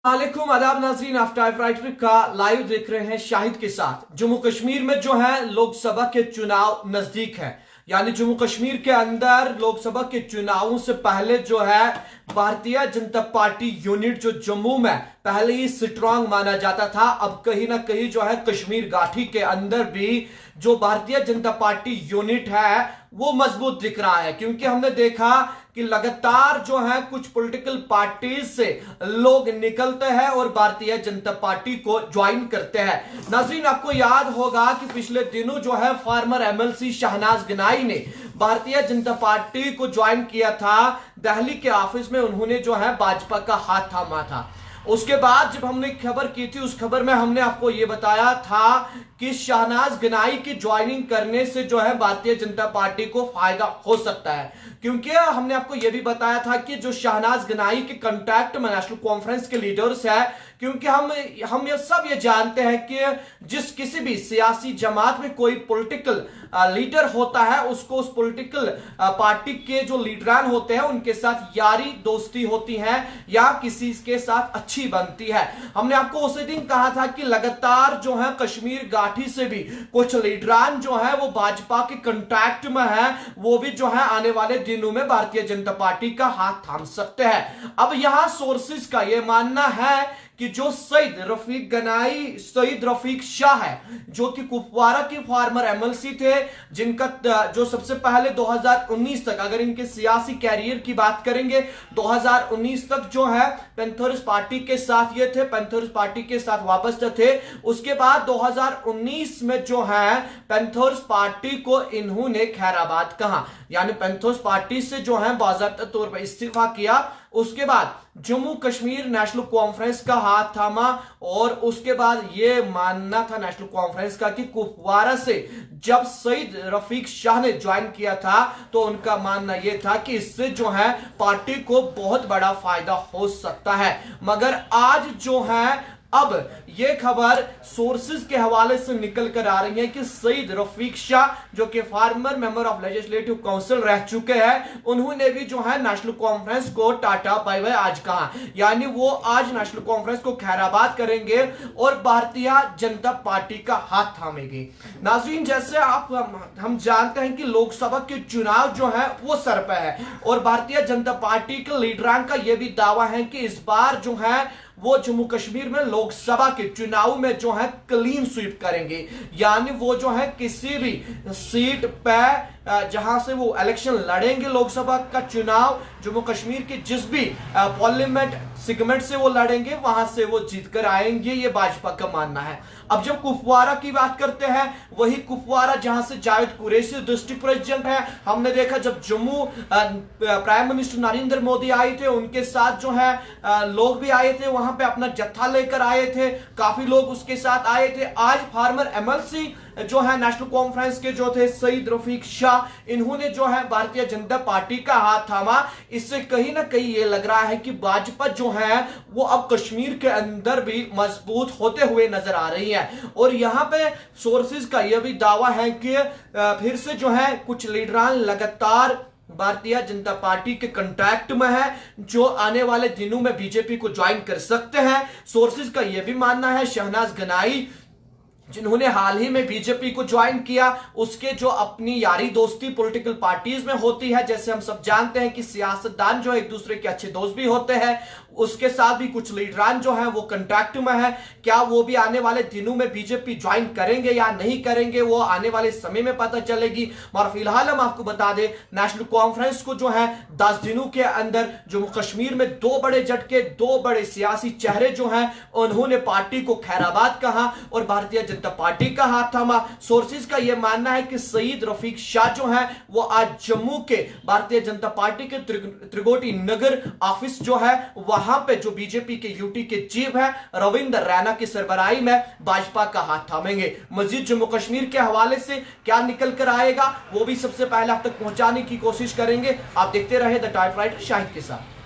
वालेकुम आदाब नाज़रीन, आप टाइपराइटर का लाइव देख रहे हैं शाहिद के साथ। जम्मू कश्मीर में जो है लोकसभा के चुनाव नजदीक है, यानी जम्मू कश्मीर के अंदर लोकसभा के चुनावों से पहले जो है भारतीय जनता पार्टी यूनिट जो जम्मू में पहले ही स्ट्रांग माना जाता था, अब कहीं ना कहीं जो है कश्मीर घाटी के अंदर भी जो भारतीय जनता पार्टी यूनिट है वो मजबूत दिख रहा है। क्योंकि हमने देखा कि लगातार जो है कुछ पॉलिटिकल पार्टीज से लोग निकलते हैं और भारतीय जनता पार्टी को ज्वाइन करते हैं। नाज़रीन, आपको याद होगा कि पिछले दिनों जो है फार्मर एमएलसी शहनाज गनाई ने भारतीय जनता पार्टी को ज्वाइन किया था। दिल्ली के ऑफिस में उन्होंने जो है भाजपा का हाथ थामा था। उसके बाद जब हमने खबर की थी, उस खबर में हमने आपको यह बताया था कि शहनाज गनाई की ज्वाइनिंग करने से जो है भारतीय जनता पार्टी को फायदा हो सकता है। क्योंकि हमने आपको यह भी बताया था कि जो शहनाज गनाई के कांटेक्ट में नेशनल कॉन्फ्रेंस के लीडर्स है, क्योंकि हम ये जानते हैं कि जिस किसी भी सियासी जमात में कोई पॉलिटिकल लीडर होता है, उसको उस पॉलिटिकल पार्टी के जो लीडरान होते हैं उनके साथ यारी दोस्ती होती है या किसी के साथ अच्छी बनती है। हमने आपको उसी दिन कहा था कि लगातार जो है कश्मीर घाटी से भी कुछ लीडरान जो है वो भाजपा के कांटेक्ट में है, वो भी जो है आने वाले दिनों में भारतीय जनता पार्टी का हाथ थाम सकते हैं। अब यहां सोर्सेस का यह मानना है कि जो सईद रफीक शाह है, जो कि कुपवारा के फार्मर एमएलसी थे, जिनका जो सबसे पहले 2019 तक, अगर इनके सियासी कैरियर की बात करेंगे, 2019 तक जो है पैंथर्स पार्टी के साथ ये थे, पैंथर्स पार्टी के साथ वापस थे। उसके बाद 2019 में जो है पैंथर्स पार्टी को इन्होंने खैराबाद कहा, यानी पैंथर्स पार्टी से जो है बाज़ाब्ता तौर पर इस्तीफा किया। उसके बाद जम्मू कश्मीर नेशनल कॉन्फ्रेंस का हाथ थामा और उसके बाद यह मानना था नेशनल कॉन्फ्रेंस का कि कुपवारा से जब सईद रफीक शाह ने ज्वाइन किया था तो उनका मानना यह था कि इससे जो है पार्टी को बहुत बड़ा फायदा हो सकता है। मगर आज जो है अब यह खबर सोर्सेज के हवाले से निकल कर आ रही है कि सईद रफीक शाह, जो कि farmer member of legislative council रह चुके हैं, उन्होंने भी जो है नेशनल कॉन्फ्रेंस को टाटा बाय बाय आज कहा, यानी वो आज नेशनल कॉन्फ्रेंस को खैराबाद करेंगे और भारतीय जनता पार्टी का हाथ थामेंगे। नाज़रीन, जैसे हम जानते हैं कि लोकसभा के चुनाव जो है वो सर पे है और भारतीय जनता पार्टी के लीडरान का यह भी दावा है कि इस बार जो है वो जम्मू कश्मीर में लोकसभा के चुनाव में जो है क्लीन स्वीप करेंगे, यानी वो जो है किसी भी सीट पे जहां से वो इलेक्शन लड़ेंगे, लोकसभा का चुनाव जम्मू कश्मीर के जिस भी पार्लियामेंट सेगमेंट से वो लड़ेंगे वहां से वो जीत कर आएंगे, ये भाजपा का मानना है। अब जब कुपवारा की बात करते हैं, वही कुपवारा जहां से जावेद कुरैशी डिस्ट्रिक्ट प्रेसिडेंट है, हमने देखा जब जम्मू प्राइम मिनिस्टर नरेंद्र मोदी आए थे, उनके साथ जो है लोग भी आए थे, वहां पे अपना जत्था लेकर आए थे, काफी लोग उसके साथ आए थे। आज फार्मर एमएलसी जो है नेशनल कॉन्फ्रेंस के जो थे सईद रफीक शाह, इन्होंने जो है भारतीय जनता पार्टी का हाथ थामा। इससे कहीं ना कहीं ये लग रहा है कि भाजपा जो है वो अब कश्मीर के अंदर भी मजबूत होते हुए नजर आ रही है। और यहां पे सोर्सेज का यह भी दावा है कि फिर से जो है कुछ लीडरान लगातार भारतीय जनता पार्टी के कांटेक्ट में है, जो आने वाले दिनों में बीजेपी को ज्वाइन कर सकते हैं। सोर्सेज का यह भी मानना है शहनाज गनाई, जिन्होंने हाल ही में बीजेपी को ज्वाइन किया, उसके जो अपनी यारी दोस्ती पॉलिटिकल पार्टीज में होती है, जैसे हम सब जानते हैं कि सियासतदान जो एक दूसरे के अच्छे दोस्त भी होते हैं, उसके साथ भी कुछ लीडरान जो है वो कांटेक्ट में है। क्या वो भी आने वाले दिनों में बीजेपी ज्वाइन करेंगे या नहीं करेंगे, वो आने वाले समय में पता चलेगी। और फिलहाल हम आपको बता दें, नेशनल कॉन्फ्रेंस को जो है 10 दिनों के अंदर जम्मू कश्मीर में दो बड़े झटके, दो बड़े सियासी चेहरे जो हैं उन्होंने पार्टी को खैराबाद कहा और भारतीय जनता पार्टी का हाथ थामा। सोर्सेज का यह मानना है कि सईद रफीक शाह जो है वो आज जम्मू के भारतीय जनता पार्टी के त्रिगोटी नगर ऑफिस जो है वहां पे जो बीजेपी के यूटी के चीफ है रविंद्र रैना की सरबराही में भाजपा का हाथ थामेंगे। मजीद जम्मू कश्मीर के हवाले से क्या निकल कर आएगा वो भी सबसे पहले आप तक पहुंचाने की कोशिश करेंगे। आप देखते रहे द टाइपराइटर शाहिद के साथ।